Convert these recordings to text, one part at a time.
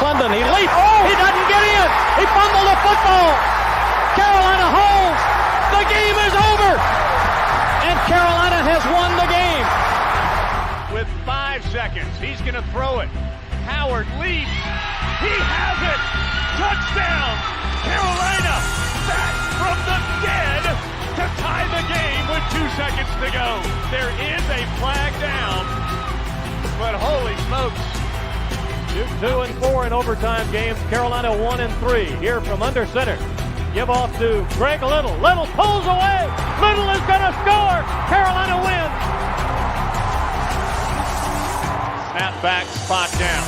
Clendon. He leaps. Oh! He doesn't get in. He fumbled the football. Carolina holds. The game is over. And Carolina has won the game. With 5 seconds, he's going to throw it. Howard leaps. He has it. Touchdown. Carolina back from the dead to tie the game with 2 seconds to go. There is a flag down. But holy smokes. 2 and 4 in overtime games. Carolina 1 and 3. Here from under center. Give off to Greg Little. Little pulls away. Little is going to score. Carolina wins. Snap back, spot down.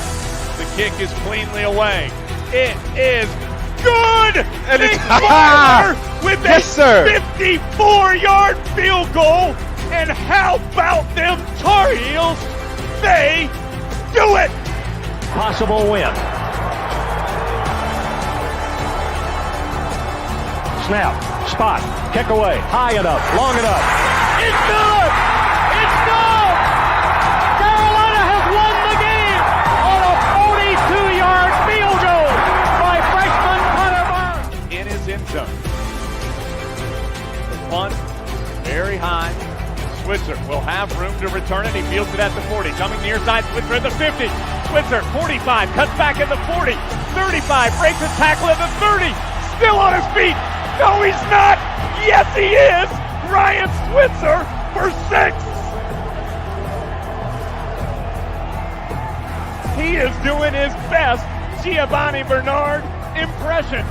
The kick is cleanly away. It is good! And Nick it's Barber with yes, a 54-yard field goal. And how about them Tar Heels? They do it! Possible win. Snap, spot, kick away, high enough, long enough. It's good! It's good! Carolina has won the game on a 42-yard field goal by freshman Connor Barnes. In his end zone. The punt, very high. Switzer will have room to return it. He fields it at the 40. Coming near side, Switzer at the 50. Switzer, 45, cuts back at the 40. 35, breaks a tackle at the 30. Still on his feet. No, he's not. Yes, he is. Ryan Switzer for 6. He is doing his best Giovanni Bernard impression.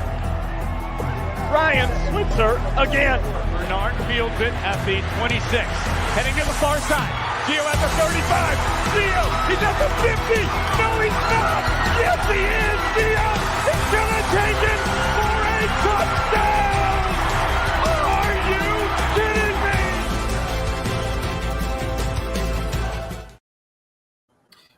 Ryan Switzer again. Bernard fields it at the 26. Heading to the far side. Gio at the 35. Gio, he's at the 50. No, he's not. Yes, he is. Gio is going to take it for a touchdown. Are you kidding me?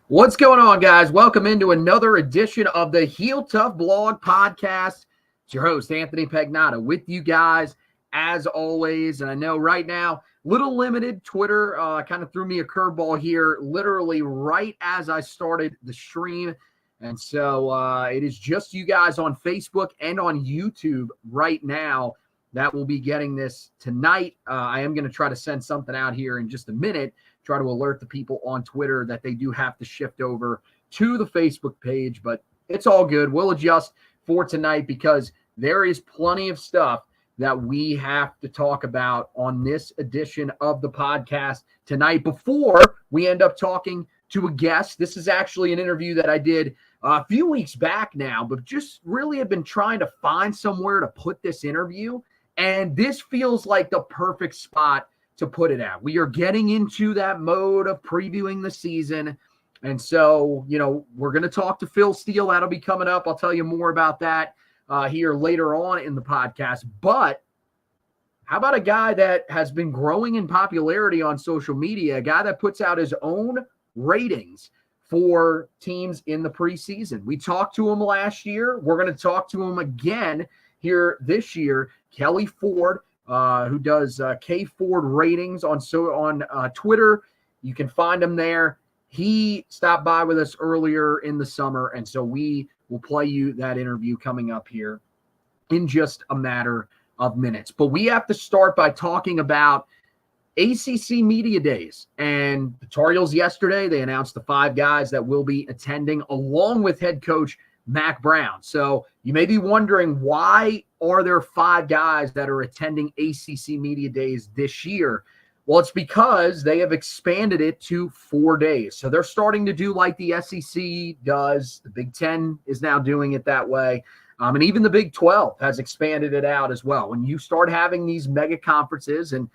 What's going on, guys? Welcome into another edition of the Heel Tough Blog Podcast. It's your host, Anthony Pagnotta, with you guys as always. And I know right now, little limited. Twitter kind of threw me a curveball here literally right as I started the stream. And so it is just you guys on Facebook and on YouTube right now that will be getting this tonight. I am going to try to send something out here in just a minute, try to alert the people on Twitter that they do have to shift over to the Facebook page, but it's all good. We'll adjust for tonight because there is plenty of stuff that we have to talk about on this edition of the podcast tonight before we end up talking to a guest. This is actually an interview that I did a few weeks back now, but just really have been trying to find somewhere to put this interview. And this feels like the perfect spot to put it at. We are getting into that mode of previewing the season. And so, we're going to talk to Phil Steele. That'll be coming up. I'll tell you more about that here later on in the podcast. But how about a guy that has been growing in popularity on social media, a guy that puts out his own ratings for teams in the preseason? We talked to him last year. We're going to talk to him again here this year. Kelley Ford, who does K Ford ratings on Twitter. You can find him there. He stopped by with us earlier in the summer, and so we will play you that interview coming up here in just a matter of minutes. But we have to start by talking about ACC Media Days. And the Tar Heels yesterday, they announced the 5 guys that will be attending along with head coach Mack Brown. So you may be wondering, why are there 5 guys that are attending ACC Media Days this year? Well, it's because they have expanded it to 4 days. So they're starting to do like the SEC does. The Big Ten is now doing it that way. And even the Big 12 has expanded it out as well. When you start having these mega conferences, and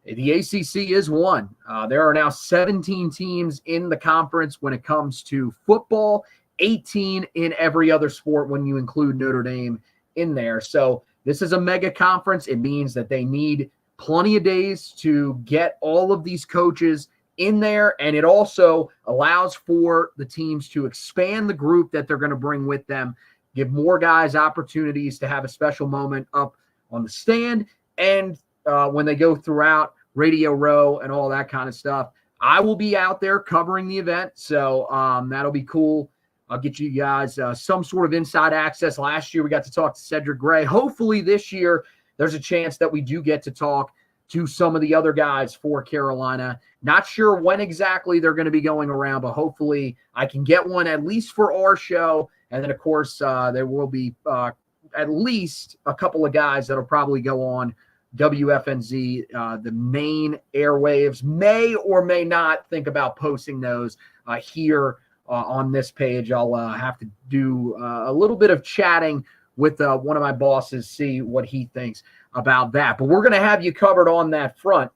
the ACC is one, there are now 17 teams in the conference when it comes to football, 18 in every other sport when you include Notre Dame in there. So this is a mega conference. It means that they need plenty of days to get all of these coaches in there. And it also allows for the teams to expand the group that they're going to bring with them, give more guys opportunities to have a special moment up on the stand. And when they go throughout Radio Row and all that kind of stuff, I will be out there covering the event. So that'll be cool I'll get you guys some sort of inside access. Last year, we got to talk to Cedric Gray. Hopefully this year, there's a chance that we do get to talk to some of the other guys for Carolina. Not sure when exactly they're going to be going around, but hopefully I can get one at least for our show. And then, of course, there will be at least a couple of guys that will probably go on WFNZ, the main airwaves. May or may not think about posting those here on this page. I'll have to do a little bit of chatting with one of my bosses, see what he thinks about that. But we're going to have you covered on that front.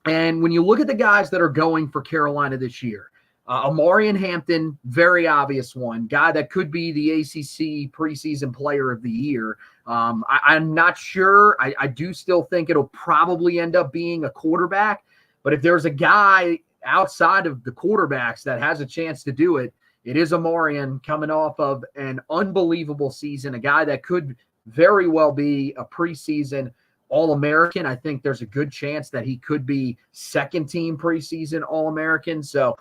And when you look at the guys that are going for Carolina this year, Omarion Hampton, very obvious one, guy that could be the ACC preseason player of the year. I'm not sure. I do still think it'll probably end up being a quarterback. But if there's a guy outside of the quarterbacks that has a chance to do it, it is Omarion, coming off of an unbelievable season, a guy that could very well be a preseason All-American. I think there's a good chance that he could be second-team preseason All-American. So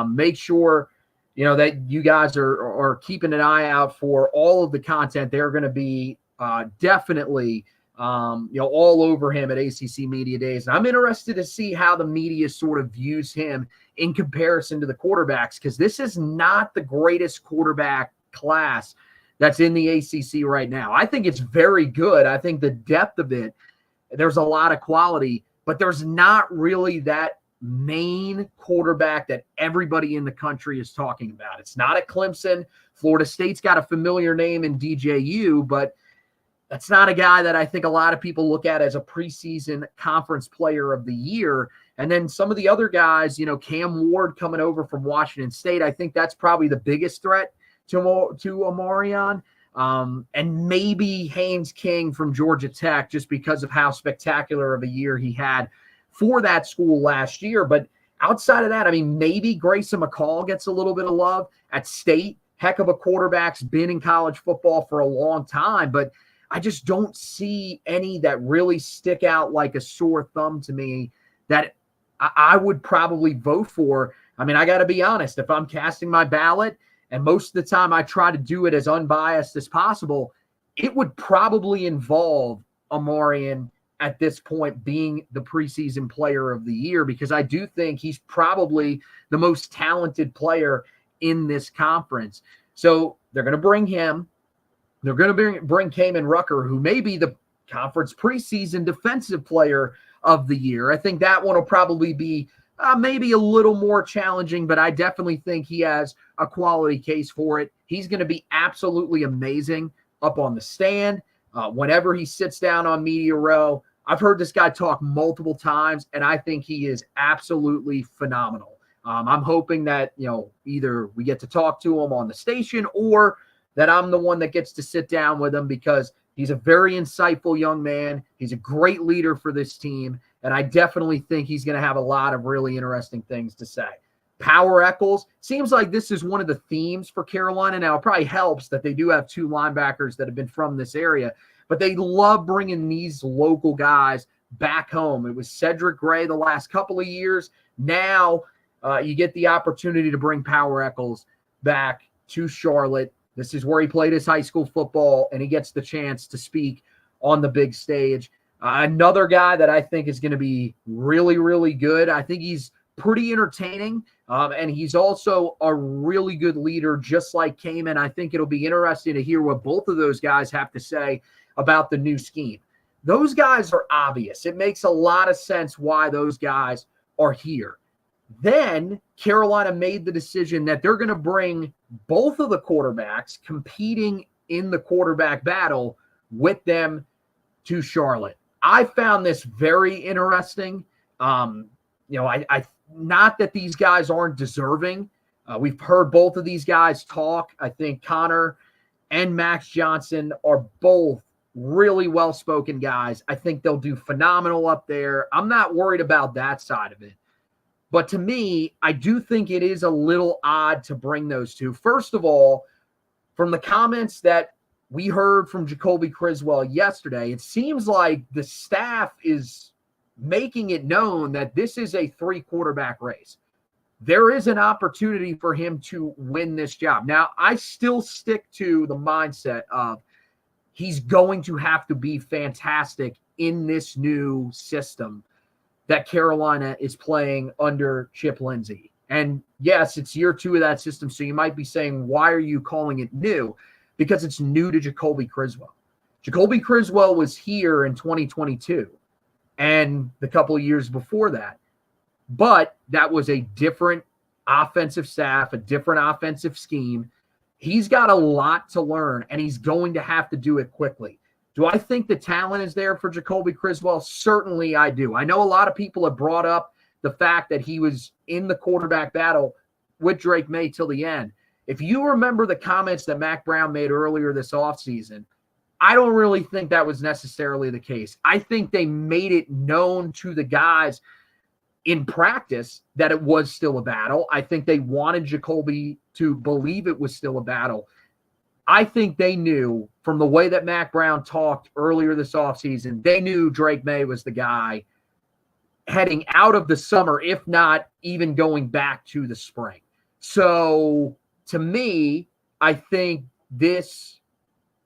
make sure, that you guys are keeping an eye out for all of the content. They're going to be definitely all over him at ACC Media Days. And I'm interested to see how the media sort of views him in comparison to the quarterbacks, because this is not the greatest quarterback class that's in the ACC right now. I think it's very good. I think the depth of it, there's a lot of quality, but there's not really that main quarterback that everybody in the country is talking about. It's not at Clemson. Florida State's got a familiar name in DJU, but that's not a guy that I think a lot of people look at as a preseason conference player of the year. And then some of the other guys, Cam Ward coming over from Washington State, I think that's probably the biggest threat to Omarion. And maybe Haynes King from Georgia Tech, just because of how spectacular of a year he had for that school last year. But outside of that, maybe Grayson McCall gets a little bit of love at State. Heck of a quarterback's been in college football for a long time, but I just don't see any that really stick out like a sore thumb to me that I would probably vote for. I got to be honest, if I'm casting my ballot, and most of the time I try to do it as unbiased as possible, it would probably involve Omarion at this point being the preseason player of the year, because I do think he's probably the most talented player in this conference. So they're going to bring him. They're going to bring Kamen Rucker, who may be the conference preseason defensive player of the year. I think that one will probably be maybe a little more challenging, but I definitely think he has a quality case for it. He's going to be absolutely amazing up on the stand. Whenever he sits down on media row, I've heard this guy talk multiple times, and I think he is absolutely phenomenal. I'm hoping that, either we get to talk to him on the station or that I'm the one that gets to sit down with him, because he's a very insightful young man. He's a great leader for this team, and I definitely think he's going to have a lot of really interesting things to say. Power Eccles, seems like this is one of the themes for Carolina. Now, it probably helps that they do have two linebackers that have been from this area, but they love bringing these local guys back home. It was Cedric Gray the last couple of years. Now you get the opportunity to bring Power Eccles back to Charlotte. This is where he played his high school football, and he gets the chance to speak on the big stage. Another guy that I think is going to be really, really good. I think he's pretty entertaining, and he's also a really good leader, just like Kamen. I think it'll be interesting to hear what both of those guys have to say about the new scheme. Those guys are obvious. It makes a lot of sense why those guys are here. Then Carolina made the decision that they're going to bring both of the quarterbacks competing in the quarterback battle with them to Charlotte. I found this very interesting. I not that these guys aren't deserving. We've heard both of these guys talk. I think Connor and Max Johnson are both really well-spoken guys. I think they'll do phenomenal up there. I'm not worried about that side of it. But to me, I do think it is a little odd to bring those two. First of all, from the comments that we heard from Jacoby Criswell yesterday, it seems like the staff is making it known that this is a 3-quarterback race. there is an opportunity for him to win this job. Now, I still stick to the mindset of he's going to have to be fantastic in this new system that Carolina is playing under Chip Lindsey. And yes, it's year 2 of that system, so you might be saying, why are you calling it new? Because it's new to Jacoby Criswell. Jacoby Criswell was here in 2022 and the couple of years before that. But that was a different offensive staff, a different offensive scheme. He's got a lot to learn, and he's going to have to do it quickly. Do I think the talent is there for Jacoby Criswell? Certainly I do. I know a lot of people have brought up the fact that he was in the quarterback battle with Drake May till the end. If you remember the comments that Mac Brown made earlier this offseason, I don't really think that was necessarily the case. I think they made it known to the guys in practice that it was still a battle. I think they wanted Jacoby to believe it was still a battle. I think they knew from the way that Mac Brown talked earlier this offseason, they knew Drake May was the guy heading out of the summer, if not even going back to the spring. So to me, I think this,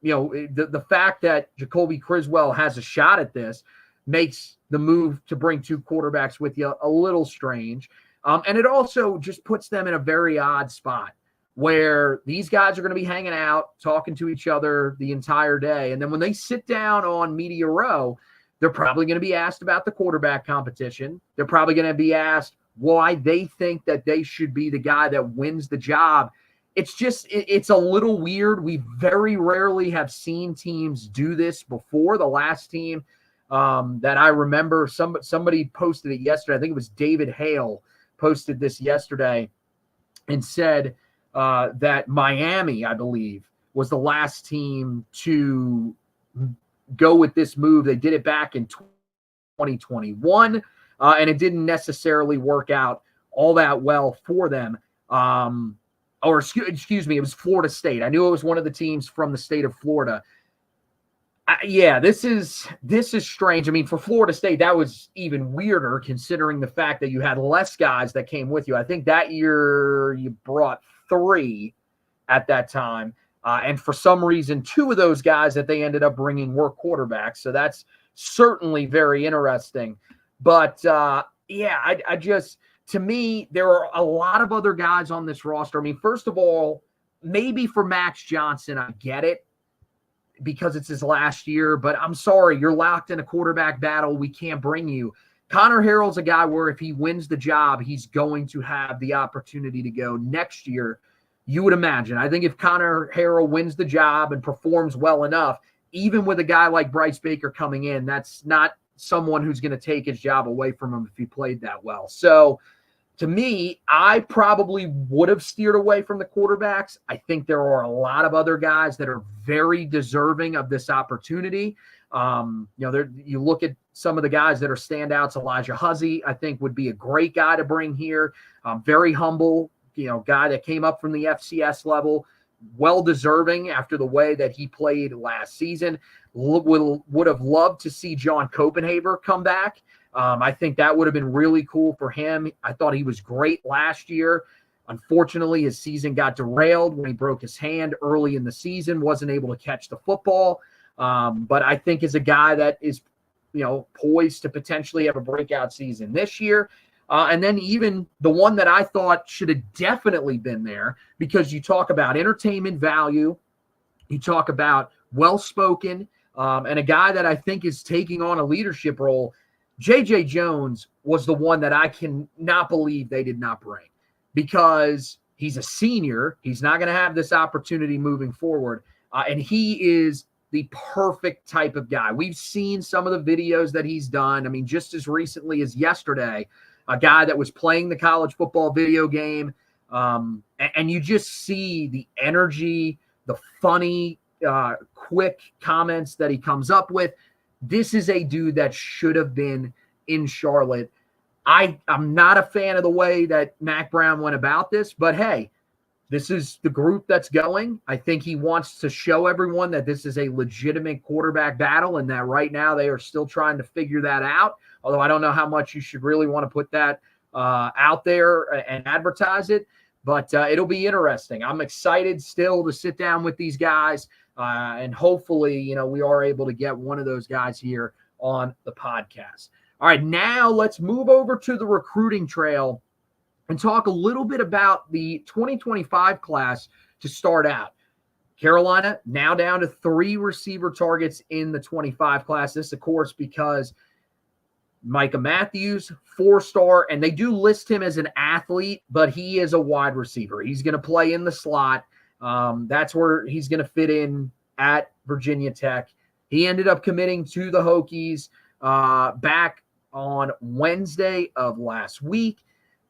the fact that Jacoby Criswell has a shot at this makes the move to bring 2 quarterbacks with you a little strange. And it also just puts them in a very odd spot where these guys are going to be hanging out, talking to each other the entire day. And then when they sit down on Media Row, they're probably going to be asked about the quarterback competition. They're probably going to be asked why they think that they should be the guy that wins the job. It's a little weird. We very rarely have seen teams do this before. The last team that I remember, somebody posted it yesterday. I think it was David Hale posted this yesterday and said that Miami, I believe, was the last team to go with this move. They did it back in 2021, and it didn't necessarily work out all that well for them. Excuse me, it was Florida State. I knew it was one of the teams from the state of Florida. This is strange. I mean, for Florida State, that was even weirder considering the fact that you had less guys that came with you. I think that year you brought 3 at that time. And for some reason, 2 of those guys that they ended up bringing were quarterbacks. So that's certainly very interesting. But, to me, there are a lot of other guys on this roster. I mean, first of all, maybe for Max Johnson, I get it because it's his last year. But I'm sorry, you're locked in a quarterback battle. We can't bring you. Connor Harrell's a guy where if he wins the job, he's going to have the opportunity to go next year. You would imagine. I think if Connor Harrell wins the job and performs well enough, even with a guy like Bryce Baker coming in, that's not someone who's going to take his job away from him if he played that well. So to me, I probably would have steered away from the quarterbacks. I think there are a lot of other guys that are very deserving of this opportunity. You look at some of the guys that are standouts. Elijah Huzzy, I think, would be a great guy to bring here. Very humble, guy that came up from the FCS level, well-deserving after the way that he played last season. Would have loved to see John Copenhaver come back. I think that would have been really cool for him. I thought he was great last year. Unfortunately, his season got derailed when he broke his hand early in the season, wasn't able to catch the football. But I think is a guy that is, poised to potentially have a breakout season this year. And then even the one that I thought should have definitely been there, because you talk about entertainment value, you talk about well-spoken, and a guy that I think is taking on a leadership role. J.J. Jones was the one that I cannot believe they did not bring, because he's a senior. He's not going to have this opportunity moving forward. And he is the perfect type of guy. We've seen some of the videos that he's done. I mean, just as recently as yesterday, a guy that was playing the college football video game. And you just see the energy, the funny, quick comments that he comes up with. This is a dude that should have been in Charlotte. I'm not a fan of the way that Mac Brown went about this, but hey, this is the group that's going. I think he wants to show everyone that this is a legitimate quarterback battle and that right now they are still trying to figure that out. Although I don't know how much you should really want to put that out there and advertise it. But it'll be interesting. I'm excited still to sit down with these guys, and hopefully, we are able to get one of those guys here on the podcast. All right, now let's move over to the recruiting trail and talk a little bit about the 2025 class to start out. Carolina now down to 3 receiver targets in the 25 class. This, of course, because Micah Matthews, 4-star, and they do list him as an athlete, but he is a wide receiver. He's going to play in the slot. That's where he's going to fit in at Virginia Tech. He ended up committing to the Hokies back on Wednesday of last week.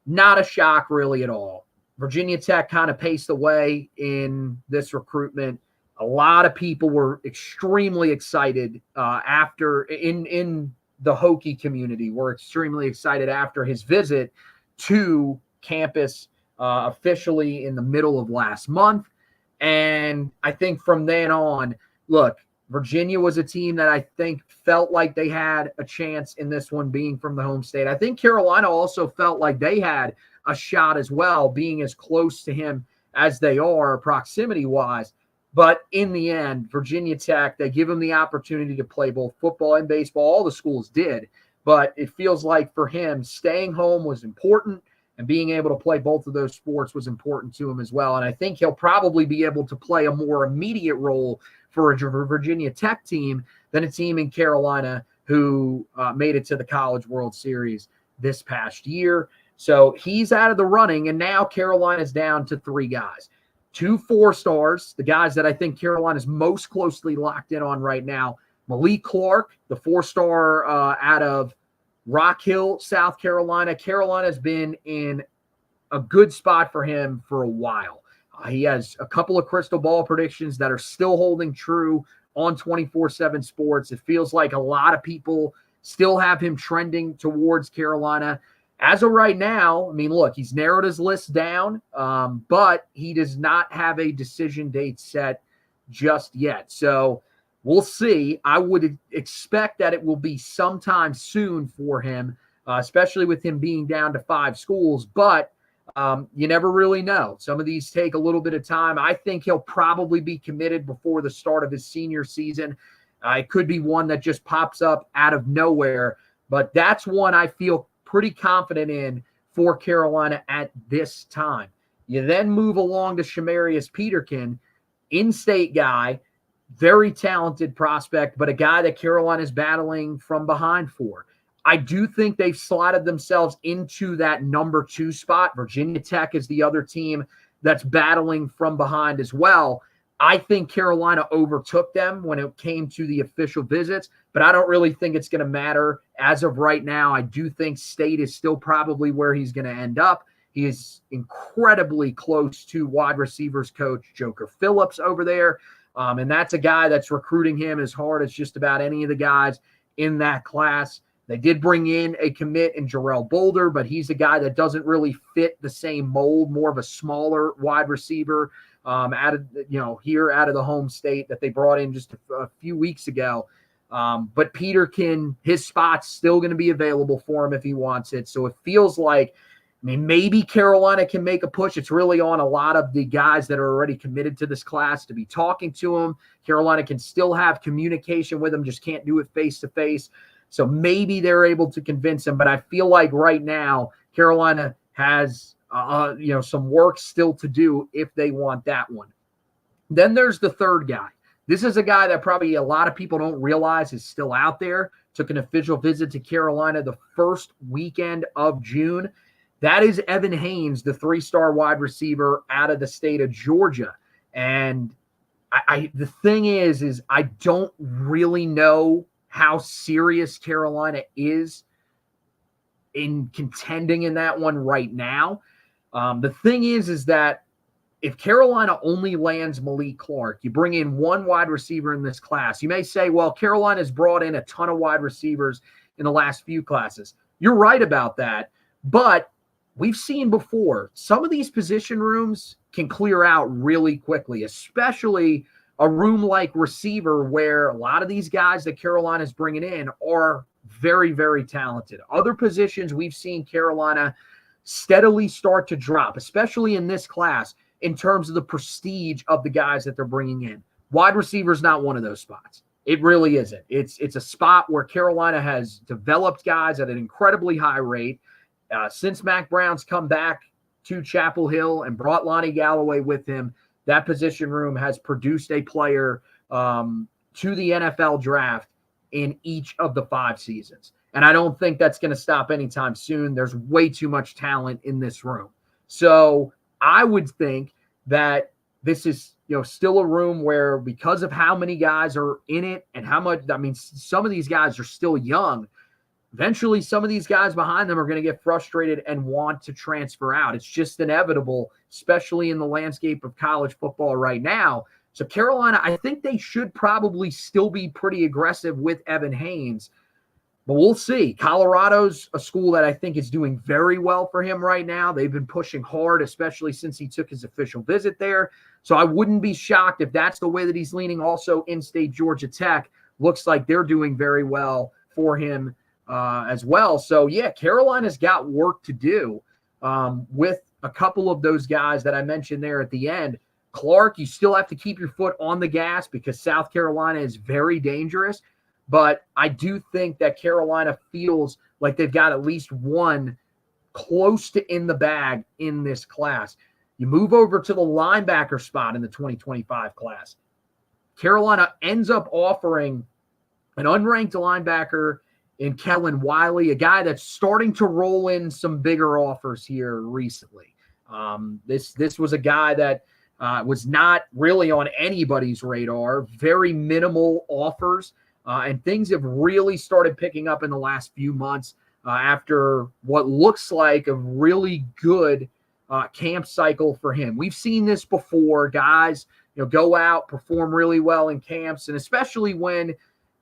Not a shock really at all. Virginia Tech kind of paced the way in this recruitment. A lot of people were extremely excited after in the Hokie community were extremely excited after his visit to campus officially in the middle of last month. And I think from then on, look, Virginia was a team that I think felt like they had a chance in this one being from the home state. I think Carolina also felt like they had a shot as well, being as close to him as they are proximity-wise. But in the end, Virginia Tech, they give him the opportunity to play both football and baseball. All the schools did. But it feels like for him, staying home was important, and being able to play both of those sports was important to him as well. And I think he'll probably be able to play a more immediate role for a Virginia Tech team than a team in Carolina who made it to the College World Series this past year. So he's out of the running, and now Carolina's down to 3 guys. 2 4-stars, the guys that I think Carolina's most closely locked in on right now. Malik Clark, the 4-star out of Rock Hill, South Carolina. Carolina's been in a good spot for him for a while. He has a couple of crystal ball predictions that are still holding true on 24/7 Sports. It feels like a lot of people still have him trending towards Carolina. As of right now, I mean, look, he's narrowed his list down, but he does not have a decision date set just yet. So we'll see. I would expect that it will be sometime soon for him, especially with him being down to 5 schools. But you never really know. Some of these take a little bit of time. I think he'll probably be committed before the start of his senior season. It could be one that just pops up out of nowhere. But that's one I feel pretty confident in for Carolina at this time. You then move along to Shamarius Peterkin, in-state guy, very talented prospect, but a guy that Carolina is battling from behind for. I do think they've slotted themselves into that number 2 spot. Virginia Tech is the other team that's battling from behind as well. I think Carolina overtook them when it came to the official visits, but I don't really think it's going to matter as of right now. I do think State is still probably where he's going to end up. He is incredibly close to wide receivers coach Joker Phillips over there, and that's a guy that's recruiting him as hard as just about any of the guys in that class. They did bring in a commit in Jarrell Boulder, but he's a guy that doesn't really fit the same mold, more of a smaller wide receiver out of the home state that they brought in just a few weeks ago. But Peterkin, his spot's still going to be available for him if he wants it. So it feels like, maybe Carolina can make a push. It's really on a lot of the guys that are already committed to this class to be talking to him. Carolina can still have communication with him, just can't do it face-to-face. So maybe they're able to convince him, but I feel like right now Carolina has some work still to do if they want that one. Then there's the third guy. This is a guy that probably a lot of people don't realize is still out there. Took an official visit to Carolina the first weekend of June. That is Evan Haynes, the 3-star wide receiver out of the state of Georgia. And the thing is I don't really know how serious Carolina is in contending in that one right now. The thing is that if Carolina only lands Malik Clark, you bring in 1 wide receiver in this class. You may say, well, Carolina's brought in a ton of wide receivers in the last few classes. You're right about that, but we've seen before, some of these position rooms can clear out really quickly, especially a room like receiver where a lot of these guys that Carolina is bringing in are very, very talented. Other positions we've seen Carolina steadily start to drop, especially in this class, in terms of the prestige of the guys that they're bringing in. Wide receiver is not one of those spots. It really isn't. It's a spot where Carolina has developed guys at an incredibly high rate. Since Mac Brown's come back to Chapel Hill and brought Lonnie Galloway with him, that position room has produced a player to the NFL draft in each of the 5 seasons. And I don't think that's going to stop anytime soon. There's way too much talent in this room. So I would think that this is, still a room where, because of how many guys are in it and how much, some of these guys are still young. Eventually, some of these guys behind them are going to get frustrated and want to transfer out. It's just inevitable, especially in the landscape of college football right now. So Carolina, I think they should probably still be pretty aggressive with Evan Haynes, but we'll see. Colorado's a school that I think is doing very well for him right now. They've been pushing hard, especially since he took his official visit there. So I wouldn't be shocked if that's the way that he's leaning. Also, in-state Georgia Tech looks like they're doing very well for him as well. So, yeah, Carolina's got work to do with a couple of those guys that I mentioned there at the end. Clark, you still have to keep your foot on the gas because South Carolina is very dangerous. But I do think that Carolina feels like they've got at least one close to in the bag in this class. You move over to the linebacker spot in the 2025 class. Carolina ends up offering an unranked linebacker in Kellen Wiley, a guy that's starting to roll in some bigger offers here recently. This was a guy that was not really on anybody's radar, very minimal offers. And things have really started picking up in the last few months after what looks like a really good camp cycle for him. We've seen this before. Guys, go out, perform really well in camps, and especially when,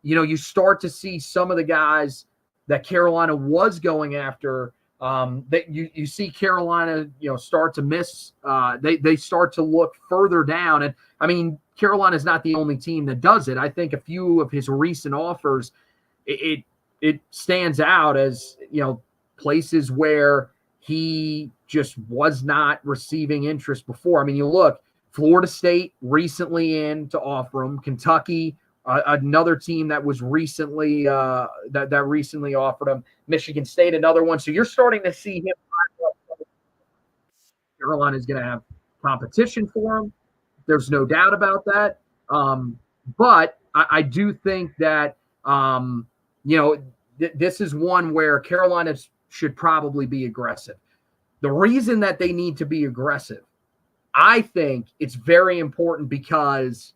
you start to see some of the guys that Carolina was going after, that you see Carolina, start to miss. They start to look further down. And, Carolina is not the only team that does it. I think a few of his recent offers, it stands out as, places where he just was not receiving interest before. You look, Florida State recently in to offer him, Kentucky, another team that was recently that recently offered him, Michigan State, another one. So you're starting to see him. Carolina is going to have competition for him. There's no doubt about that. But I do think that, this is one where Carolina should probably be aggressive. The reason that they need to be aggressive, I think it's very important because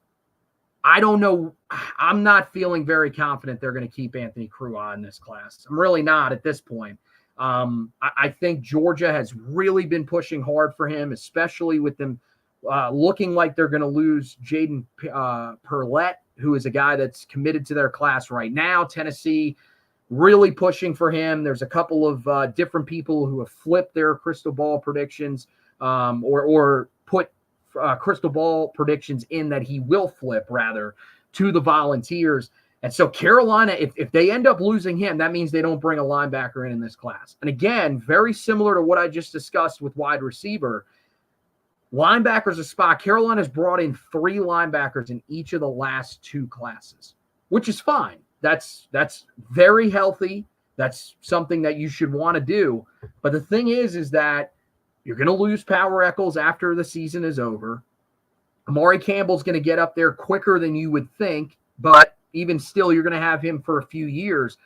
I don't know. I'm not feeling very confident they're going to keep Anthony Crua in this class. I'm really not at this point. I think Georgia has really been pushing hard for him, especially with them looking like they're going to lose Jaden Perlette, who is a guy that's committed to their class right now. Tennessee really pushing for him. There's a couple of different people who have flipped their crystal ball predictions or put crystal ball predictions in that he will flip, rather, to the Volunteers. And so Carolina, if they end up losing him, that means they don't bring a linebacker in this class. And again, very similar to what I just discussed with wide receiver, linebackers a spot. Carolina's brought in 3 linebackers in each of the last 2 classes, which is fine. That's very healthy. That's something that you should want to do. But the thing is that you're going to lose Power Echols after the season is over. Amari Campbell's going to get up there quicker than you would think, but even still, you're going to have him for a few years.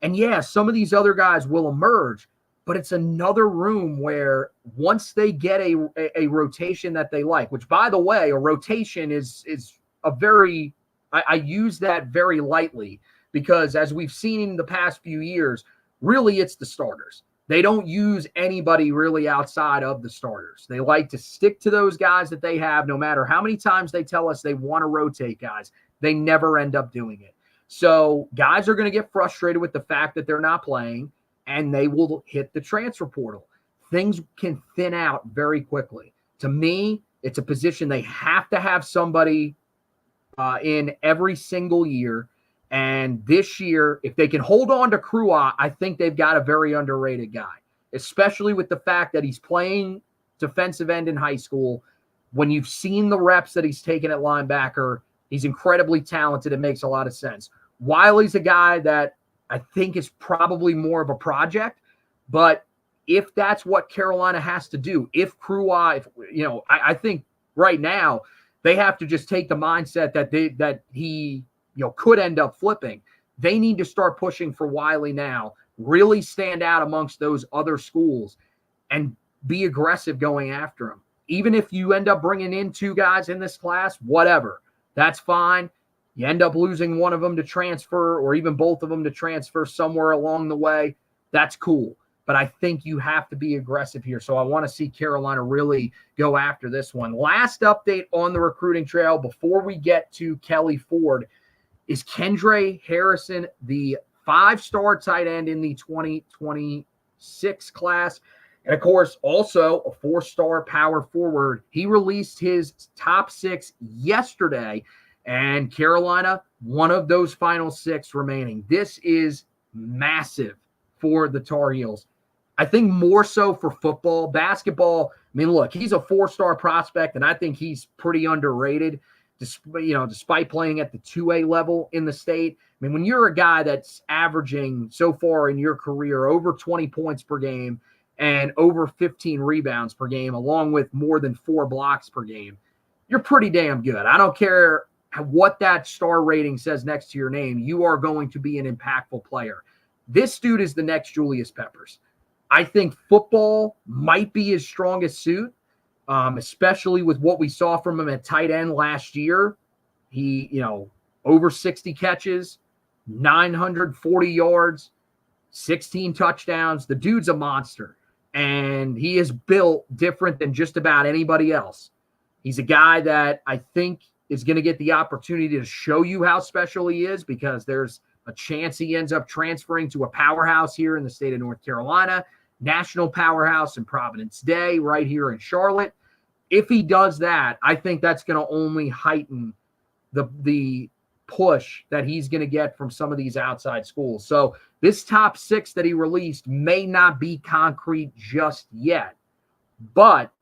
And yeah, some of these other guys will emerge, but it's another room where once they get a rotation that they like, which, by the way, a rotation is a very, I use that very lightly because as we've seen in the past few years, really it's the starters. They don't use anybody really outside of the starters. They like to stick to those guys that they have, no matter how many times they tell us they want to rotate guys. They never end up doing it. So guys are going to get frustrated with the fact that they're not playing, and they will hit the transfer portal. Things can thin out very quickly. To me, it's a position they have to have somebody in every single year. And this year, if they can hold on to Crua, I think they've got a very underrated guy. especially with the fact that he's playing defensive end in high school. When you've seen the reps that he's taken at linebacker, he's incredibly talented. It makes a lot of sense. Wiley's a guy that I think is probably more of a project, but if that's what Carolina has to do, if Crua, I think right now they have to just take the mindset that he could end up flipping. They need to start pushing for Wiley now, really stand out amongst those other schools and be aggressive going after him. Even if you end up bringing in 2 guys in this class, whatever, that's fine. You end up losing one of them to transfer or even both of them to transfer somewhere along the way. That's cool. But I think you have to be aggressive here. So I want to see Carolina really go after this one. Last update on the recruiting trail before we get to Kelley Ford is Kendre Harrison, the 5-star tight end in the 2026 class. And, of course, also a 4-star power forward. He released his top 6 yesterday, and Carolina, one of those final 6 remaining. This is massive for the Tar Heels. I think more so for football. Basketball, I mean, look, he's a 4-star prospect, and I think he's pretty underrated, despite playing at the 2A level in the state. I mean, when you're a guy that's averaging so far in your career over 20 points per game and over 15 rebounds per game, along with more than 4 blocks per game, you're pretty damn good. I don't care what that star rating says next to your name. You are going to be an impactful player. This dude is the next Julius Peppers. I think football might be his strongest suit, especially with what we saw from him at tight end last year. He, over 60 catches, 940 yards, 16 touchdowns. The dude's a monster, and he is built different than just about anybody else. He's a guy that I think is going to get the opportunity to show you how special he is, because there's a chance he ends up transferring to a powerhouse here in the state of North Carolina, national powerhouse in Providence Day right here in Charlotte. If he does that, I think that's going to only heighten the push that he's going to get from some of these outside schools. So this top 6 that he released may not be concrete just yet, but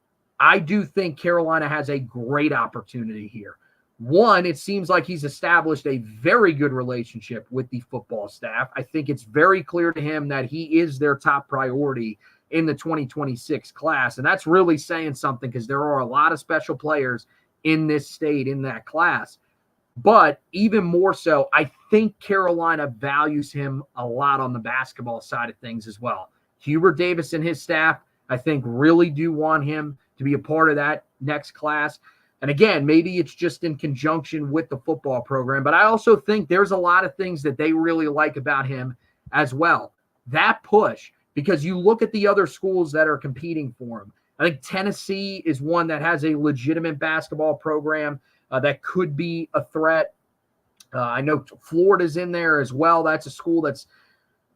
I do think Carolina has a great opportunity here. One, it seems like he's established a very good relationship with the football staff. I think it's very clear to him that he is their top priority in the 2026 class. And that's really saying something, because there are a lot of special players in this state in that class. But even more so, I think Carolina values him a lot on the basketball side of things as well. Hubert Davis and his staff, I think, really do want him to be a part of that next class. And again, maybe it's just in conjunction with the football program, but I also think there's a lot of things that they really like about him as well. That push, because you look at the other schools that are competing for him. I think Tennessee is one that has a legitimate basketball program that could be a threat. I know Florida's in there as well. That's a school that's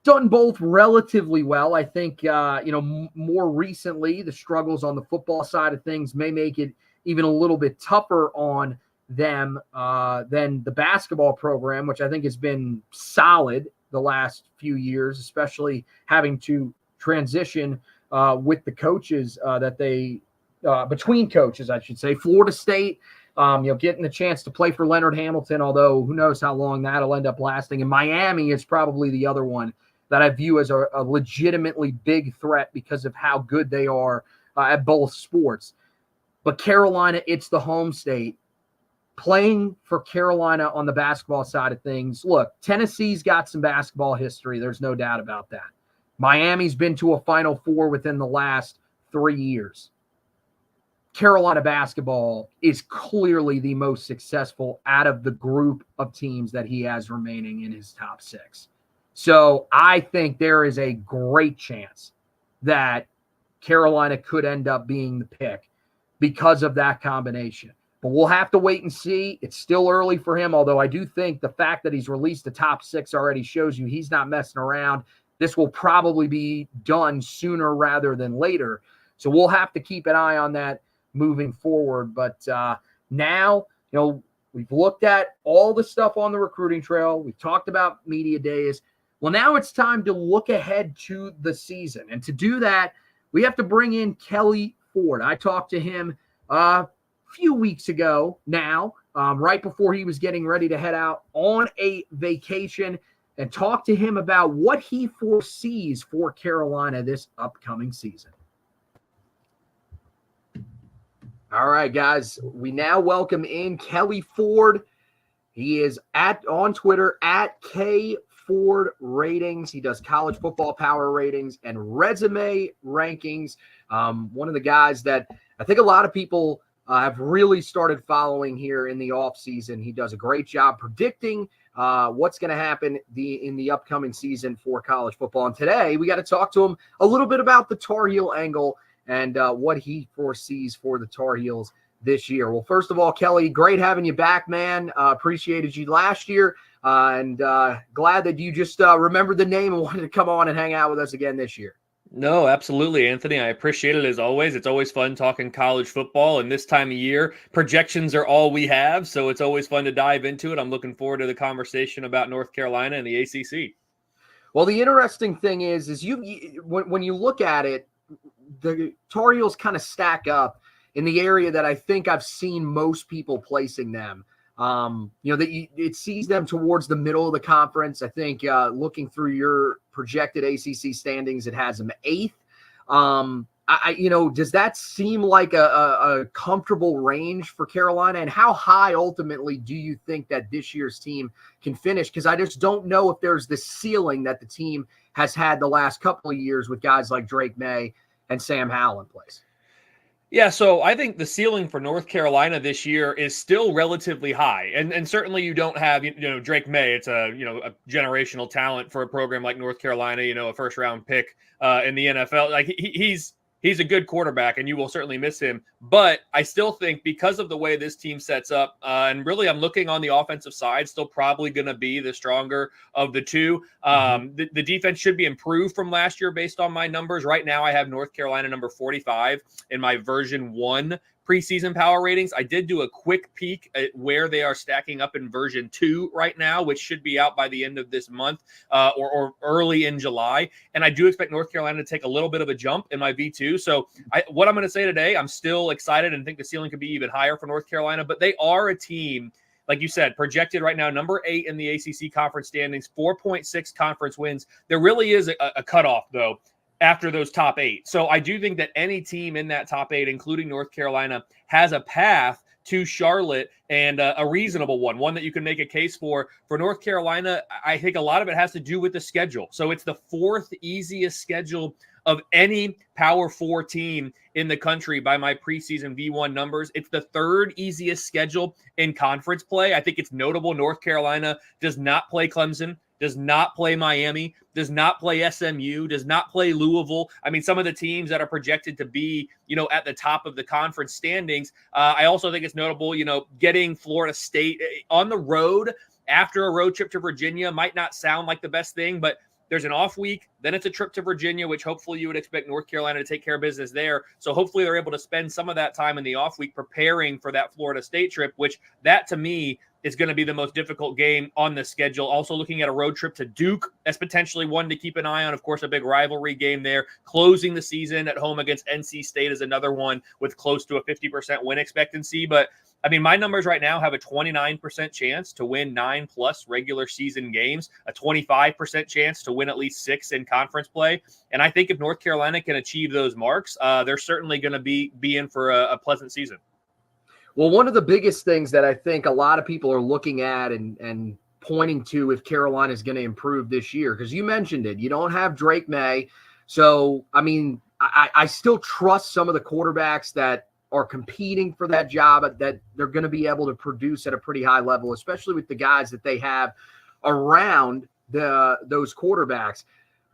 done both relatively well. I think, more recently, the struggles on the football side of things may make it even a little bit tougher on them than the basketball program, which I think has been solid the last few years, especially having to transition with the coaches between coaches, I should say. Florida State, getting the chance to play for Leonard Hamilton, although who knows how long that'll end up lasting. And Miami is probably the other one that I view as a legitimately big threat because of how good they are at both sports. But Carolina, it's the home state. Playing for Carolina on the basketball side of things, look, Tennessee's got some basketball history. There's no doubt about that. Miami's been to a Final Four within the last 3 years. Carolina basketball is clearly the most successful out of the group of teams that he has remaining in his top 6. So I think there is a great chance that Carolina could end up being the pick because of that combination. But we'll have to wait and see. It's still early for him, although I do think the fact that he's released the top 6 already shows you he's not messing around. This will probably be done sooner rather than later. So we'll have to keep an eye on that moving forward. But now, we've looked at all the stuff on the recruiting trail. We've talked about media days. Well, now it's time to look ahead to the season. And to do that, we have to bring in Kelley Ford. I talked to him a few weeks ago now, right before he was getting ready to head out on a vacation, and talked to him about what he foresees for Carolina this upcoming season. All right, guys, we now welcome in Kelley Ford. He is on Twitter at K Ford Ratings. He does college football power ratings and resume rankings. One of the guys that I think a lot of people have really started following here in the offseason. He does a great job predicting what's going to happen in the upcoming season for college football. And today we got to talk to him a little bit about the Tar Heel angle and what he foresees for the Tar Heels this year. Well, first of all, Kelley, great having you back, man. Appreciated you last year, and glad that you just remembered the name and wanted to come on and hang out with us again this year. No, absolutely, Anthony. I appreciate it as always. It's always fun talking college football, and this time of year, projections are all we have, so it's always fun to dive into it. I'm looking forward to the conversation about North Carolina and the ACC. Well, the interesting thing is when you look at it, the Tar Heels kind of stack up in the area that I think I've seen most people placing them. It sees them towards the middle of the conference. I think looking through your projected ACC standings, it has them 8th. Does that seem like a comfortable range for Carolina? And how high ultimately do you think that this year's team can finish? Because I just don't know if there's the ceiling that the team has had the last couple of years with guys like Drake May and Sam Howell in place. Yeah, so I think the ceiling for North Carolina this year is still relatively high, and certainly you don't have Drake May. It's a generational talent for a program like North Carolina. A first round pick in the NFL. Like he's a good quarterback, and you will certainly miss him. But I still think because of the way this team sets up, and really I'm looking on the offensive side, still probably going to be the stronger of the two. The defense should be improved from last year based on my numbers. Right now I have North Carolina number 45 in my version 1 preseason power ratings. I did do a quick peek at where they are stacking up in version 2 right now, which should be out by the end of this month or early in July. And I do expect North Carolina to take a little bit of a jump in my V2. So what I'm going to say today, I'm still excited and think the ceiling could be even higher for North Carolina, but they are a team, like you said, projected right now, number 8 in the ACC conference standings, 4.6 conference wins. There really is a cutoff, though, after those top 8. So I do think that any team in that top 8, including North Carolina, has a path to Charlotte, and a reasonable one that you can make a case for. For North Carolina, I think a lot of it has to do with the schedule. So it's the 4th easiest schedule of any Power 4 team in the country by my preseason V1 numbers. It's the 3rd easiest schedule in conference play. I think it's notable North Carolina does not play Clemson, does not play Miami, does not play SMU, does not play Louisville. I mean, some of the teams that are projected to be, at the top of the conference standings. I also think it's notable, getting Florida State on the road after a road trip to Virginia might not sound like the best thing, but there's an off week, then it's a trip to Virginia, which hopefully you would expect North Carolina to take care of business there. So hopefully they're able to spend some of that time in the off week preparing for that Florida State trip, which that to me is going to be the most difficult game on the schedule. Also looking at a road trip to Duke as potentially one to keep an eye on. Of course, a big rivalry game there. Closing the season at home against NC State is another one with close to a 50% win expectancy. But I mean, my numbers right now have a 29% chance to win 9+ regular season games, a 25% chance to win at least 6 in conference play. And I think if North Carolina can achieve those marks, they're certainly going to be in for a pleasant season. Well, one of the biggest things that I think a lot of people are looking at and pointing to if Carolina is going to improve this year, because you mentioned it, you don't have Drake May. So, I mean, I still trust some of the quarterbacks that are competing for that job, that they're going to be able to produce at a pretty high level, especially with the guys that they have around those quarterbacks.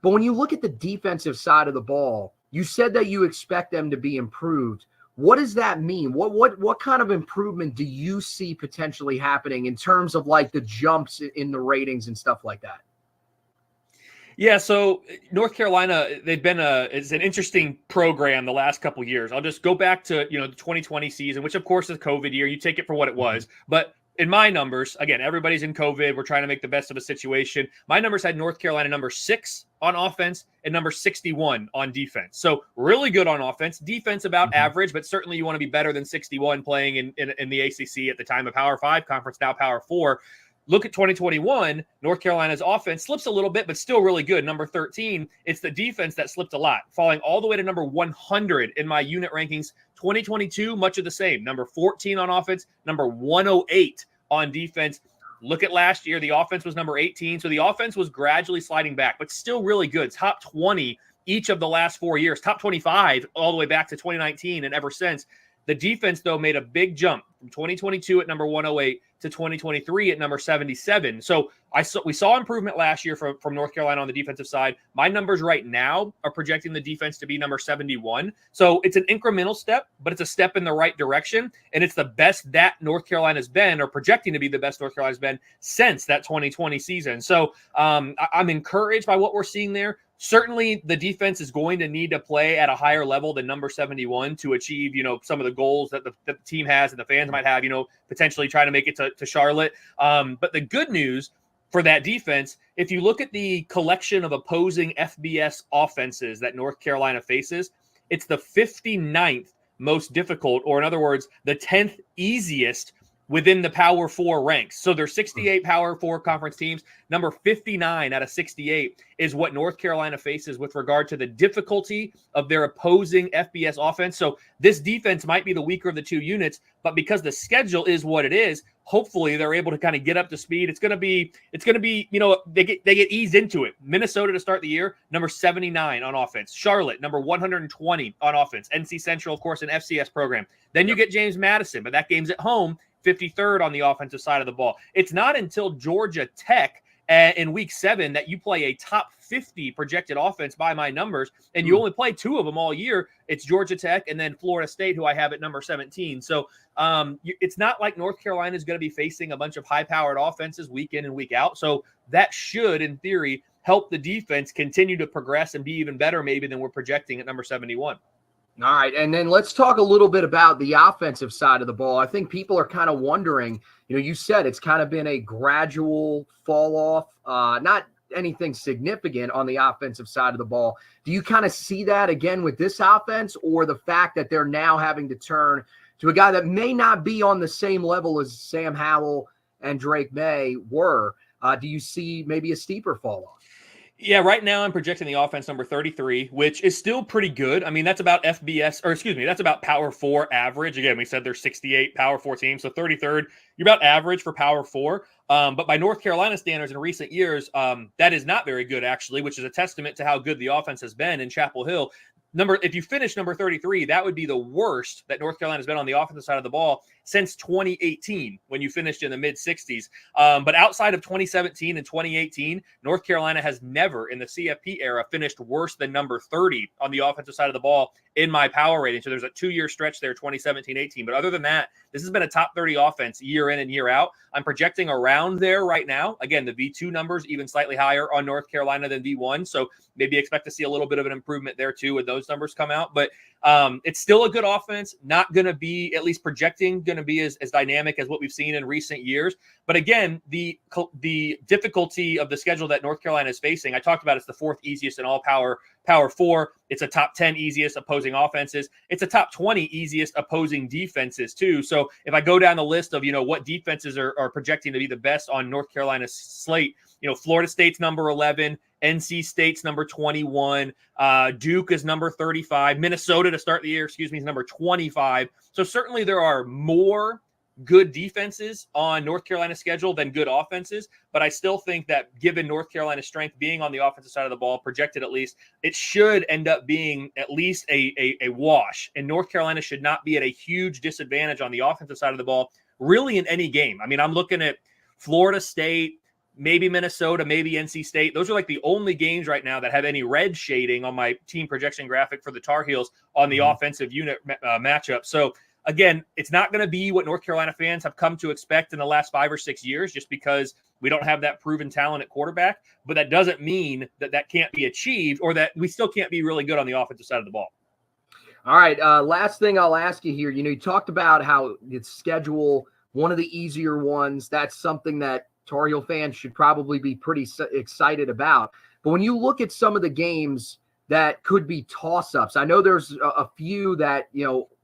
But when you look at the defensive side of the ball, you said that you expect them to be improved. What does that mean? What kind of improvement do you see potentially happening in terms of like the jumps in the ratings and stuff like that? Yeah, so North Carolina, they've been it's an interesting program the last couple of years. I'll just go back to, the 2020 season, which of course is COVID year. You take it for what it was. But in my numbers, again, everybody's in COVID. We're trying to make the best of a situation. My numbers had North Carolina number 6 on offense and number 61 on defense. So really good on offense. Defense about average, but certainly you want to be better than 61 playing in the ACC at the time of Power 5 conference, now Power 4. Look at 2021, North Carolina's offense slips a little bit, but still really good. Number 13, it's the defense that slipped a lot, falling all the way to number 100 in my unit rankings. 2022, much of the same. Number 14 on offense, number 108 on defense. Look at last year, the offense was number 18. So the offense was gradually sliding back, but still really good. Top 20 each of the last 4 years, top 25 all the way back to 2019 and ever since. The defense, though, made a big jump from 2022 at number 108 to 2023 at number 77. So we saw improvement last year from North Carolina on the defensive side. My numbers right now are projecting the defense to be number 71. So it's an incremental step, but it's a step in the right direction. And it's the best that North Carolina's been, or projecting to be the best North Carolina's been since that 2020 season. So I'm encouraged by what we're seeing there. Certainly, the defense is going to need to play at a higher level than number 71 to achieve, some of the goals that the team has and the fans might have, potentially trying to make it to Charlotte. But the good news for that defense, if you look at the collection of opposing FBS offenses that North Carolina faces, it's the 59th most difficult, or in other words, the 10th easiest within the Power 4 ranks. So there's 68 Power 4 conference teams. Number 59 out of 68 is what North Carolina faces with regard to the difficulty of their opposing FBS offense. So this defense might be the weaker of the two units, but because the schedule is what it is, hopefully they're able to kind of get up to speed. It's going to be, they get eased into it. Minnesota to start the year, number 79 on offense. Charlotte, number 120 on offense. NC Central, of course, an FCS program. Then you get James Madison, but that game's at home. 53rd on the offensive side of the ball. It's not until Georgia Tech in week 7 that you play a top 50 projected offense by my numbers, and you only play 2 of them all year. It's Georgia Tech and then Florida State, who I have at number 17. So it's not like North Carolina is going to be facing a bunch of high-powered offenses week in and week out. So that should, in theory, help the defense continue to progress and be even better maybe than we're projecting at number 71. All right, and then let's talk a little bit about the offensive side of the ball. I think people are kind of wondering, you said it's kind of been a gradual fall off, not anything significant on the offensive side of the ball. Do you kind of see that again with this offense, or the fact that they're now having to turn to a guy that may not be on the same level as Sam Howell and Drake May were? Do you see maybe a steeper fall off? Yeah, right now I'm projecting the offense number 33, which is still pretty good. I mean, that's about that's about Power 4 average. Again, we said there's 68 Power 4 teams, so 33rd, you're about average for Power 4. But by North Carolina standards in recent years, that is not very good, actually, which is a testament to how good the offense has been in Chapel Hill. If you finish number 33, that would be the worst that North Carolina has been on the offensive side of the ball since 2018, when you finished in the mid-60s. But outside of 2017 and 2018, North Carolina has never in the CFP era finished worse than number 30 on the offensive side of the ball in my power rating. So there's a 2-year stretch there, 2017-18. But other than that, this has been a top 30 offense year in and year out. I'm projecting around there right now. Again, the V2 numbers even slightly higher on North Carolina than V1. So maybe expect to see a little bit of an improvement there too when those numbers come out. But it's still a good offense, not going to be, at least projecting, going to be as dynamic as what we've seen in recent years. But again, the difficulty of the schedule that North Carolina is facing, I talked about, it's the 4th easiest in all Power 4. It's a top 10 easiest opposing offenses. It's a top 20 easiest opposing defenses too. So if I go down the list of, what defenses are projecting to be the best on North Carolina's slate, Florida State's number 11, NC State's number 21, Duke is number 35, Minnesota to start the year, is number 25. So certainly there are more good defenses on North Carolina's schedule than good offenses, but I still think that given North Carolina's strength being on the offensive side of the ball, projected at least, it should end up being at least a wash. And North Carolina should not be at a huge disadvantage on the offensive side of the ball, really in any game. I mean, I'm looking at Florida State, maybe Minnesota, maybe NC State. Those are like the only games right now that have any red shading on my team projection graphic for the Tar Heels on the offensive unit matchup. So again, it's not going to be what North Carolina fans have come to expect in the last 5 or 6 years, just because we don't have that proven talent at quarterback. But that doesn't mean that can't be achieved, or that we still can't be really good on the offensive side of the ball. All right. Last thing I'll ask you here, you talked about how its schedule one of the easier ones. That's something that Tar Heel fans should probably be pretty excited about. But when you look at some of the games that could be toss-ups, I know there's a few that,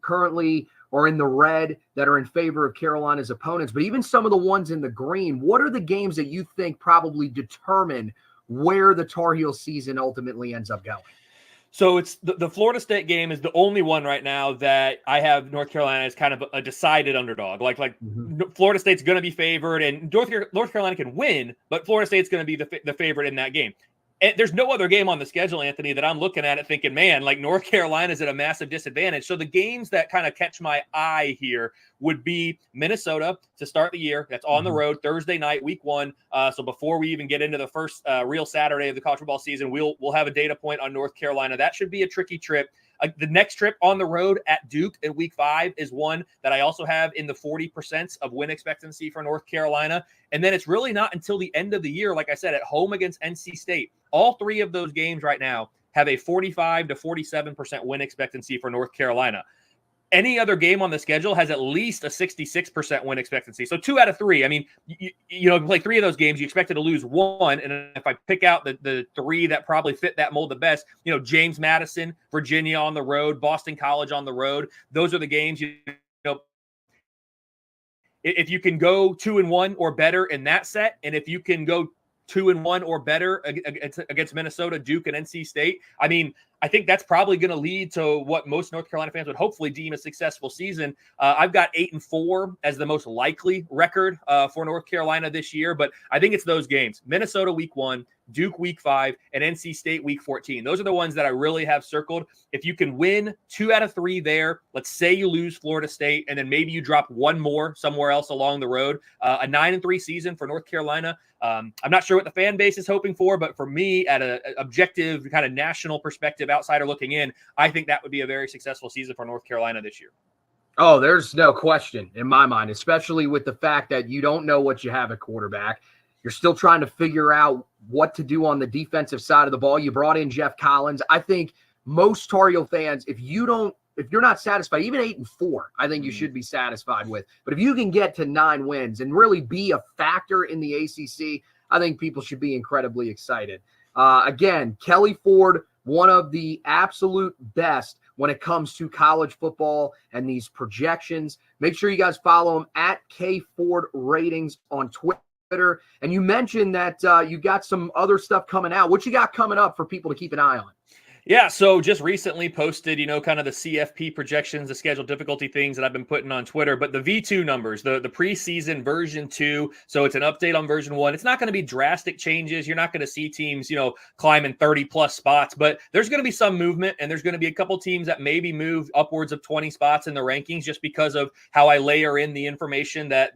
currently are in the red that are in favor of Carolina's opponents, but even some of the ones in the green, what are the games that you think probably determine where the Tar Heel season ultimately ends up going? So it's the Florida State game is the only one right now that I have North Carolina as kind of a decided underdog. Like Florida State's going to be favored, and North Carolina can win, but Florida State's going to be the favorite in that game. And there's no other game on the schedule, Anthony, that I'm looking at it thinking, man, like North Carolina's at a massive disadvantage. So the games that kind of catch my eye here would be Minnesota to start the year. That's on the road, Thursday night, week 1. So before we even get into the first real Saturday of the college football season, we'll have a data point on North Carolina. That should be a tricky trip. The next trip on the road at Duke in week 5 is one that I also have in the 40% of win expectancy for North Carolina. And then it's really not until the end of the year, like I said, at home against NC State. All 3 of those games right now have a 45 to 47% win expectancy for North Carolina. Any other game on the schedule has at least a 66% win expectancy. So 2 out of 3. I mean, you play 3 of those games, you expected to lose 1. And if I pick out the 3 that probably fit that mold the best, James Madison, Virginia on the road, Boston College on the road. Those are the games, if you can go 2-1 or better in that set, and if you can go 2-1 or better against Minnesota, Duke, and NC State, I mean, I think that's probably going to lead to what most North Carolina fans would hopefully deem a successful season. I've got 8-4 as the most likely record for North Carolina this year, but I think it's those games: Minnesota week 1, Duke week 5, and NC State week 14. Those are the ones that I really have circled. If you can win 2 out of 3 there, let's say you lose Florida State, and then maybe you drop 1 more somewhere else along the road, a 9-3 season for North Carolina. I'm not sure what the fan base is hoping for, but for me, at an objective kind of national perspective, outsider looking in, I think that would be a very successful season for North Carolina this year. Oh, there's no question in my mind, especially with the fact that you don't know what you have at quarterback. You're still trying to figure out what to do on the defensive side of the ball. You brought in Jeff Collins. I think most Tar Heel fans, if you're not satisfied, even 8-4, I think you should be satisfied with. But if you can get to 9 wins and really be a factor in the ACC, I think people should be incredibly excited. Again, Kelley Ford, one of the absolute best when it comes to college football and these projections. Make sure you guys follow him at KFord Ratings on Twitter. And you mentioned that you got some other stuff coming out. What you got coming up for people to keep an eye on? Yeah, so just recently posted, kind of the CFP projections, the schedule difficulty things that I've been putting on Twitter, but the V2 numbers, the preseason version 2, so it's an update on version 1. It's not going to be drastic changes. You're not going to see teams, climbing 30-plus spots, but there's going to be some movement, and there's going to be a couple teams that maybe move upwards of 20 spots in the rankings just because of how I layer in the information that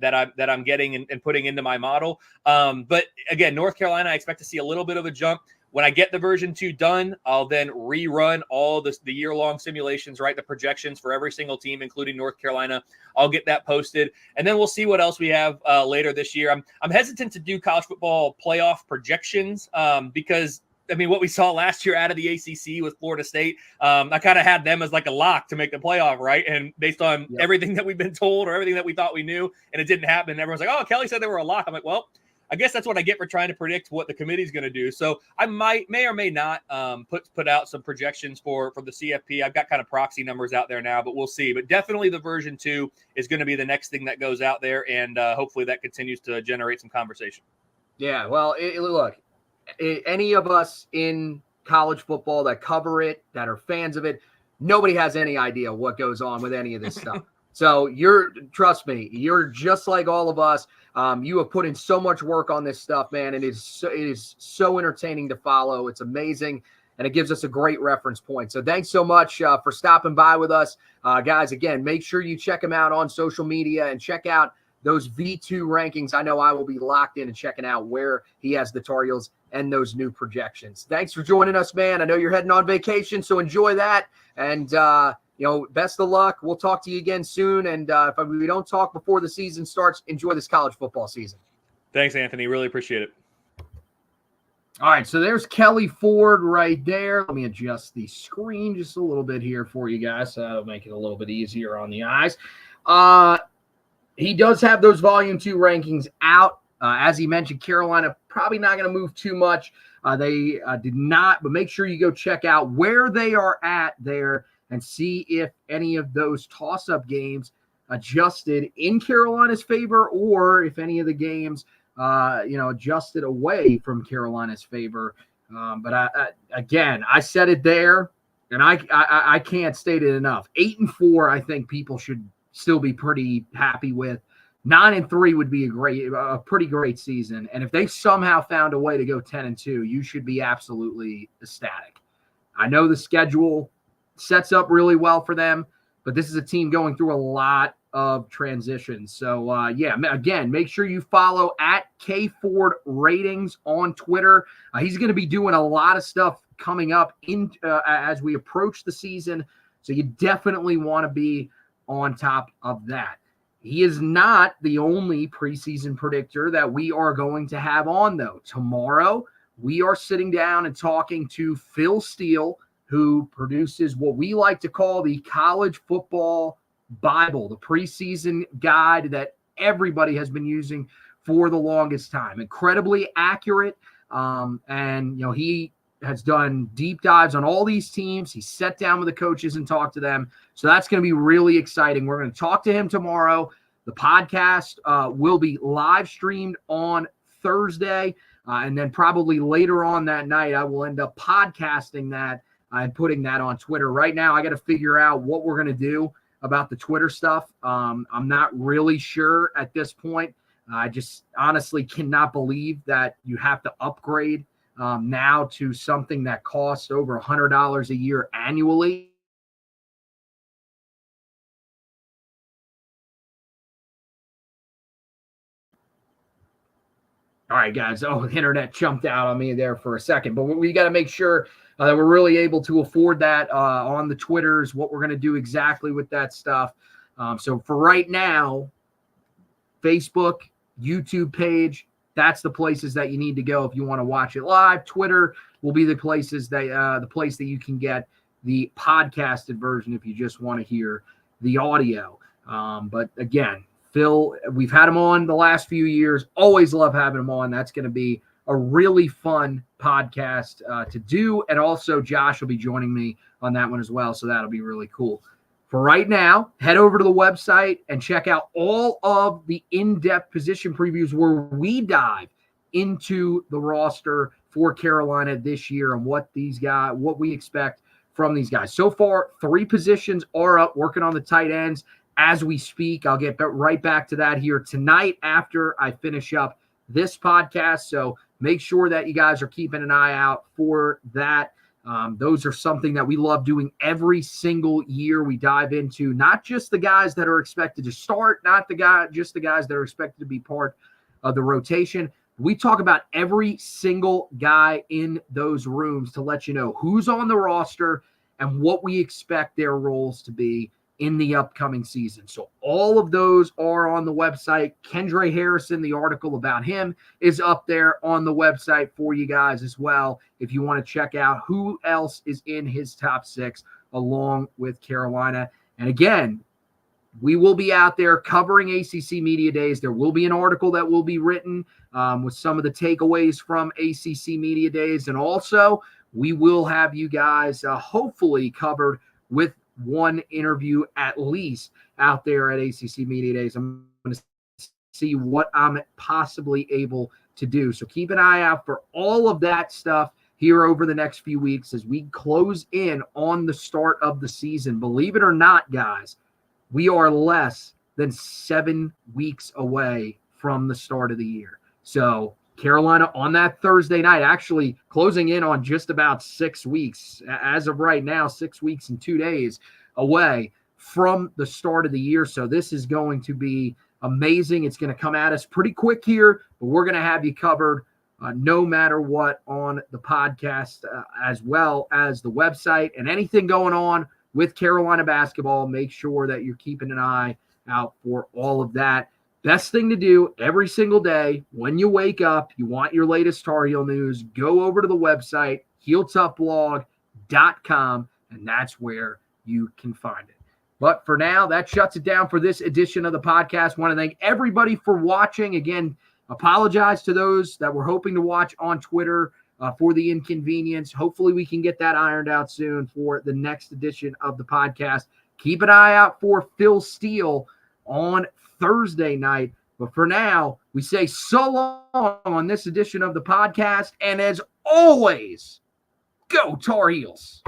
I'm getting and putting into my model. But again, North Carolina, I expect to see a little bit of a jump. When I get the version 2 done, I'll then rerun all the year-long simulations, right? The projections for every single team, including North Carolina. I'll get that posted, and then we'll see what else we have later this year. I'm hesitant to do college football playoff projections because, I mean, what we saw last year out of the ACC with Florida State, I kind of had them as like a lock to make the playoff, right? And based on everything that we've been told or everything that we thought we knew, and it didn't happen, everyone's like, oh, Kelley said they were a lock. I'm like, well, I guess that's what I get for trying to predict what the committee's going to do. So I may or may not put out some projections for the CFP. I've got kind of proxy numbers out there now, but we'll see. But definitely the version 2 is going to be the next thing that goes out there, and hopefully that continues to generate some conversation. Yeah, well, look, any of us in college football that cover it, that are fans of it, nobody has any idea what goes on with any of this stuff. So trust me, you're just like all of us. You have put in so much work on this stuff, man, and it is so entertaining to follow. It's amazing, and it gives us a great reference point. So thanks so much for stopping by with us. Guys, again, make sure you check him out on social media and check out those V2 rankings. I know I will be locked in and checking out where he has the Tar Heels and those new projections. Thanks for joining us, man. I know you're heading on vacation, so enjoy that. And, best of luck. We'll talk to you again soon. And if we don't talk before the season starts, enjoy this college football season. Thanks, Anthony. Really appreciate it. All right, so there's Kelley Ford right there. Let me adjust the screen just a little bit here for you guys. So that'll make it a little bit easier on the eyes. he does have those Volume 2 rankings out. As he mentioned, Carolina probably not going to move too much. They did not, but make sure you go check out where they are at there and see if any of those toss-up games adjusted in Carolina's favor or if any of the games, adjusted away from Carolina's favor. But again, I said it there, and I can't state it enough. 8-4, I think people should still be pretty happy with. 9-3 would be a pretty great season. And if they somehow found a way to go 10-2, you should be absolutely ecstatic. I know the schedule sets up really well for them, but this is a team going through a lot of transitions. So, again, make sure you follow at Kelley Ford Ratings on Twitter. He's going to be doing a lot of stuff coming up as we approach the season. So you definitely want to be on top of that. He is not the only preseason predictor that we are going to have on, though. Tomorrow, we are sitting down and talking to Phil Steele, who produces what we like to call the College Football Bible, the preseason guide that everybody has been using for the longest time. Incredibly accurate, and he has done deep dives on all these teams. He sat down with the coaches and talked to them. So that's going to be really exciting. We're going to talk to him tomorrow. The podcast will be live streamed on Thursday. And then probably later on that night, I will end up podcasting that and putting that on Twitter. Right now, I got to figure out what we're going to do about the Twitter stuff. I'm not really sure at this point. I just honestly cannot believe that you have to upgrade now to something that costs over $100 a year annually. All right, guys. Oh, the internet jumped out on me there for a second. But we got to make sure that we're really able to afford that on the Twitters, what we're going to do exactly with that stuff. So for right now, Facebook, YouTube page, that's the places that you need to go if you want to watch it live. Twitter will be the place that you can get the podcasted version if you just want to hear the audio. But again, Phil, we've had him on the last few years. Always love having him on. That's going to be a really fun podcast to do. And also Josh will be joining me on that one as well. So that'll be really cool. For right now, head over to the website and check out all of the in-depth position previews where we dive into the roster for Carolina this year and what we expect from these guys. So far, 3 positions are up, working on the tight ends as we speak. I'll get right back to that here tonight after I finish up this podcast. So make sure that you guys are keeping an eye out for that. Those are something that we love doing every single year. We dive into not just the guys that are expected to start, just the guys that are expected to be part of the rotation. We talk about every single guy in those rooms to let you know who's on the roster and what we expect their roles to be in the upcoming season. So all of those are on the website. Kendra Harrison, the article about him is up there on the website for you guys as well, if you want to check out who else is in his top 6 along with Carolina. And again, we will be out there covering ACC Media Days. There will be an article that will be written with some of the takeaways from ACC Media Days. And also, we will have you guys hopefully covered with one interview at least out there at ACC Media Days. I'm going to see what I'm possibly able to do. So keep an eye out for all of that stuff here over the next few weeks as we close in on the start of the season. Believe it or not, guys, we are less than 7 weeks away from the start of the year. So Carolina on that Thursday night, actually closing in on just about 6 weeks. As of right now, 6 weeks and 2 days away from the start of the year. So this is going to be amazing. It's going to come at us pretty quick here, but we're going to have you covered no matter what on the podcast as well as the website. And anything going on with Carolina basketball, make sure that you're keeping an eye out for all of that. Best thing to do every single day when you wake up, you want your latest Tar Heel news, go over to the website, HeelToughBlog.com, and that's where you can find it. But for now, that shuts it down for this edition of the podcast. Want to thank everybody for watching. Again, apologize to those that were hoping to watch on Twitter for the inconvenience. Hopefully we can get that ironed out soon for the next edition of the podcast. Keep an eye out for Phil Steele on Thursday night. But for now, we say so long on this edition of the podcast. And as always, go Tar Heels.